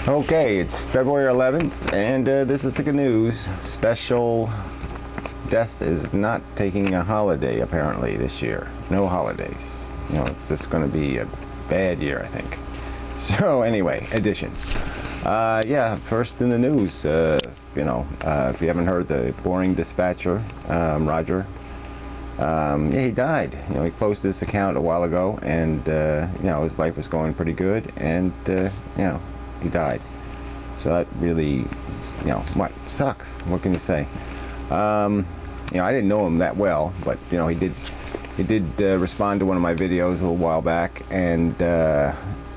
Okay, it's February 11th, and this is the GaNooze special. Death is not taking a holiday apparently this year. No holidays. You know, it's just going to be a bad year, I think. So anyway, edition. Yeah, first in the news. If you haven't heard, the boring dispatcher, Roger. Yeah, he died. You know, he closed his account a while ago, and his life was going pretty good, and he died. So that really, sucks. What can you say? I didn't know him that well, but he did respond to one of my videos a little while back, and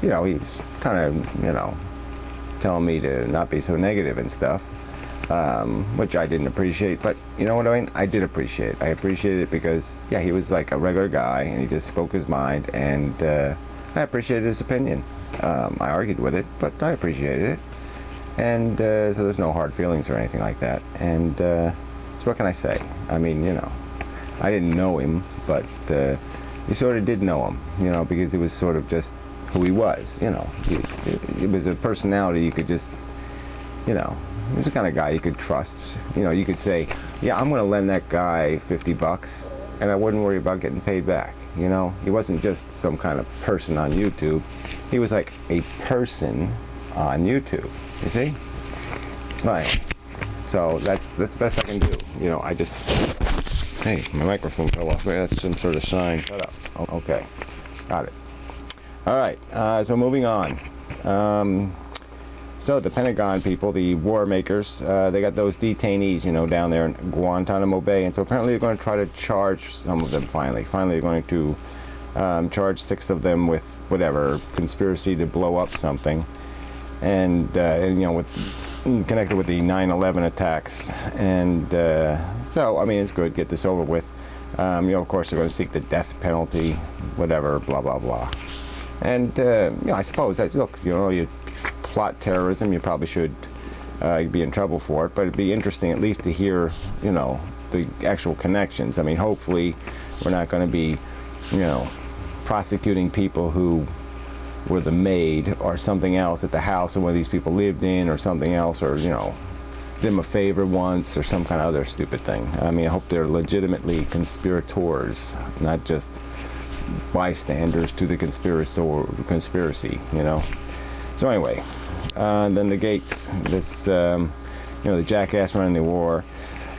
he was kind of telling me to not be so negative and stuff, which I didn't appreciate. But you know what I mean? I did appreciate it. I appreciated it because he was like a regular guy, and he just spoke his mind, and I appreciated his opinion. I argued with it, but I appreciated it, and so there's no hard feelings or anything like that. And so what can I say? I mean, I didn't know him, but you sort of did know him, because he was sort of just who he was. He was a personality you could just, he was the kind of guy you could trust. You could say, yeah, I'm going to lend that guy $50, and I wouldn't worry about getting paid back. He wasn't just some kind of person on YouTube. He was like a person on YouTube, you see? Right. So that's the best I can do. I just, hey, my microphone fell off. That's some sort of sign. Shut up. Okay, got it. All right, so moving on. So the Pentagon people, the war makers, they got those detainees, down there in Guantanamo Bay, and so apparently they're going to try to charge some of them finally. Finally, they're going to charge 6 of them with whatever, conspiracy to blow up something, and connected with the 9/11 attacks. And so, I mean, it's good. Get this over with. Of course, they're going to seek the death penalty, whatever, blah blah blah. And I suppose that, look, you plot terrorism, you probably should be in trouble for it, but it'd be interesting at least to hear, the actual connections. I mean, hopefully we're not going to be, prosecuting people who were the maid or something else at the house of one of these people lived in, or something else, or did them a favor once, or some kind of other stupid thing. I mean, I hope they're legitimately conspirators, not just bystanders to the conspiracy. So anyway, then the Gates, this, the jackass running the war.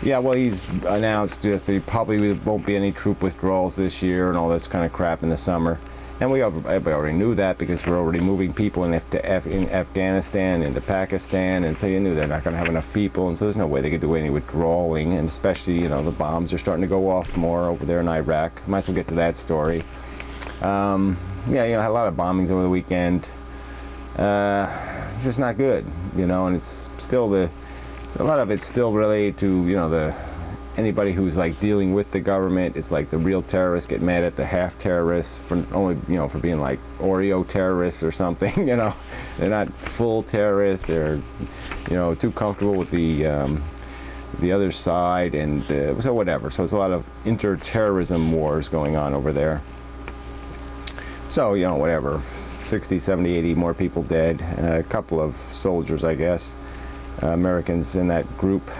Yeah, well, he's announced just that he probably won't be any troop withdrawals this year and all this kind of crap in the summer. And everybody already knew that, because we're already moving people in Afghanistan, into Pakistan, and so you knew they're not going to have enough people, and so there's no way they could do any withdrawing, and especially, the bombs are starting to go off more over there in Iraq. Might as well get to that story. Had a lot of bombings over the weekend. It's just not good, and it's still a lot of it's still related to, anybody who's like dealing with the government. It's like the real terrorists get mad at the half terrorists for only, for being like Oreo terrorists or something. They're not full terrorists. They're, too comfortable with the other side, and so whatever. So there's a lot of inter-terrorism wars going on over there. So, whatever, 60, 70, 80 more people dead, a couple of soldiers, I guess, Americans in that group.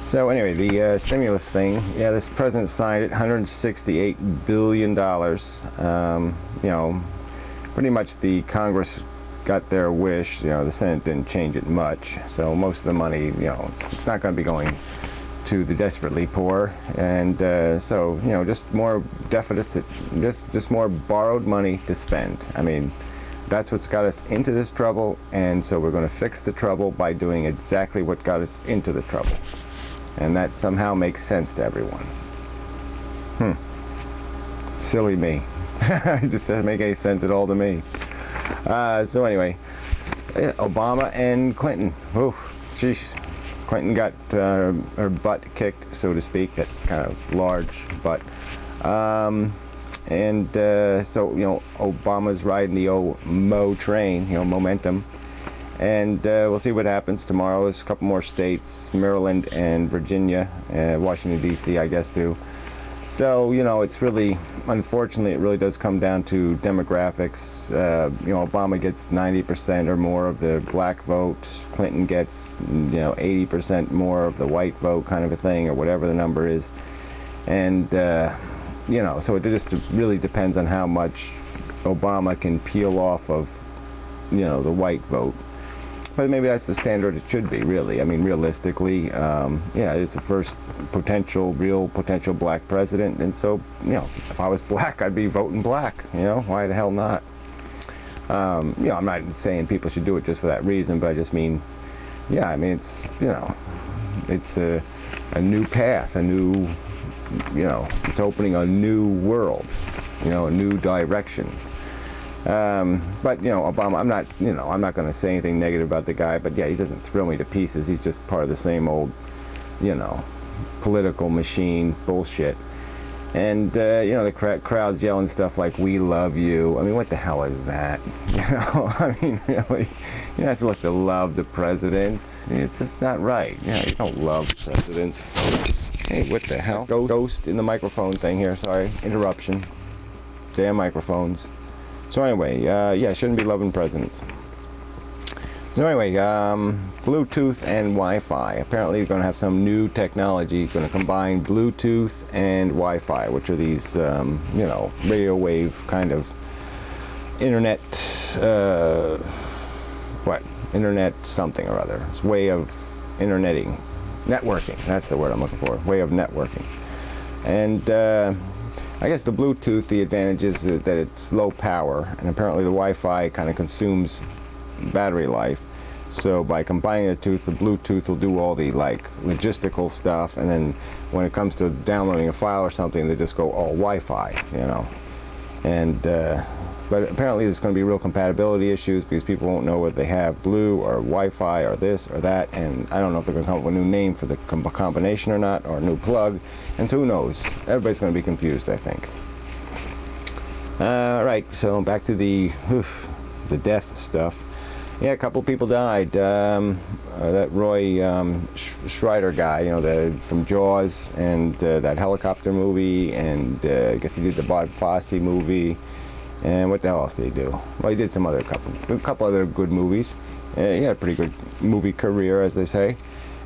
So anyway, the stimulus thing, this president signed it, $168 billion. Pretty much the Congress got their wish. The Senate didn't change it much. So most of the money, it's not going to be going to the desperately poor. And so, just more deficit, just more borrowed money to spend. I mean, that's what's got us into this trouble, and so we're going to fix the trouble by doing exactly what got us into the trouble. And that somehow makes sense to everyone. Silly me. It just doesn't make any sense at all to me. So anyway, Obama and Clinton. Oh, jeez. Clinton got her butt kicked, so to speak, that kind of large butt. So, Obama's riding the old Mo train, momentum. And we'll see what happens tomorrow. There's a couple more states, Maryland and Virginia, Washington, D.C., I guess, too. So, you know, it's really, unfortunately, it really does come down to demographics. You know, Obama gets 90% or more of the black vote. Clinton gets, you know, 80% more of the white vote, kind of a thing, or whatever the number is. And, you know, so it just really depends on how much Obama can peel off of, you know, the white vote. But maybe that's the standard it should be, really. I mean, realistically, yeah, it's the first real potential black president. And so, you know, if I was black, I'd be voting black. You know, why the hell not? You know, I'm not saying people should do it just for that reason, but I just mean, yeah, I mean, it's, you know, it's a new path, a new, you know, it's opening a new world, you know, a new direction. But, you know, Obama, I'm not going to say anything negative about the guy, but yeah, he doesn't thrill me to pieces. He's just part of the same old, you know, political machine bullshit. And, you know, the crowd's yelling stuff like, "We love you." I mean, what the hell is that? You know, I mean, really, you're not supposed to love the president. It's just not right. You know, you don't love the president. Hey, what the hell? Ghost in the microphone thing here. Sorry, interruption. Damn microphones. So anyway, yeah, shouldn't be loving presidents. So anyway, Bluetooth and Wi-Fi. Apparently, you're going to have some new technology going to combine Bluetooth and Wi-Fi, which are these, you know, radio wave kind of internet, internet something or other. It's a way of networking. That's the word I'm looking for. Way of networking. And I guess the Bluetooth, the advantage is that it's low power, and apparently the Wi-Fi kind of consumes battery life. So by combining the two, the Bluetooth will do all the like logistical stuff, and then when it comes to downloading a file or something, they just go all Wi-Fi, you know. And but apparently there's going to be real compatibility issues because people won't know whether they have Blue or Wi-Fi or this or that, and I don't know if they're going to come up with a new name for the combination or not, or a new plug, and so who knows? Everybody's going to be confused, I think. Right, so back to the death stuff. Yeah, a couple of people died. That Roy Schreider guy, you know, from Jaws, and that helicopter movie, and I guess he did the Bob Fosse movie. And what the hell else did he do? Well, he did some other a couple other good movies. He had a pretty good movie career, as they say.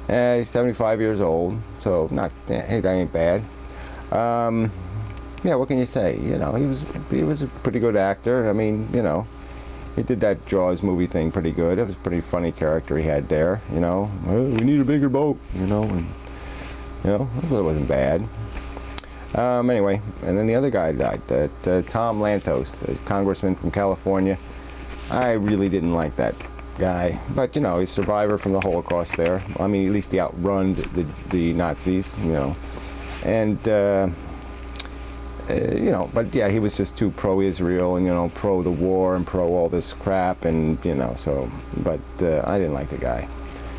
He's 75 years old, so hey, that ain't bad. Yeah, what can you say? You know, he was a pretty good actor. I mean, you know, he did that Jaws movie thing pretty good. It was a pretty funny character he had there. You know, well, we need a bigger boat. You know, and you know, it wasn't bad. Anyway, and then the other guy died, Tom Lantos, a congressman from California. I really didn't like that guy, but you know, he's a survivor from the Holocaust there. I mean, at least he outrun the Nazis, you know. And, you know, but yeah, he was just too pro-Israel and, you know, pro the war and pro all this crap, and, you know, so, but I didn't like the guy.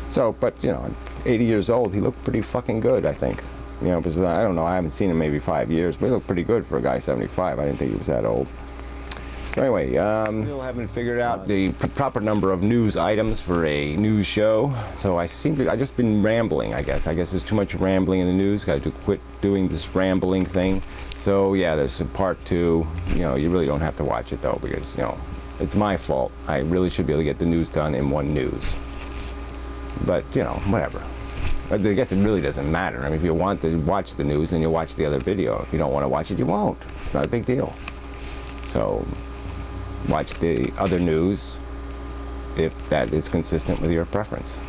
So, but, you know, 80 years old, he looked pretty fucking good, I think. You know, because I don't know, I haven't seen him maybe 5 years, but he looked pretty good for a guy 75. I didn't think he was that old. So anyway, still haven't figured out the proper number of news items for a news show. So I just been rambling, I guess. I guess there's too much rambling in the news. Got to quit doing this rambling thing. So yeah, there's a part 2. You know, you really don't have to watch it though, because, you know, it's my fault. I really should be able to get the news done in one news. But, you know, whatever. I guess it really doesn't matter. I mean, if you want to watch the news, then you watch the other video. If you don't want to watch it, you won't. It's not a big deal. So, watch the other news if that is consistent with your preference.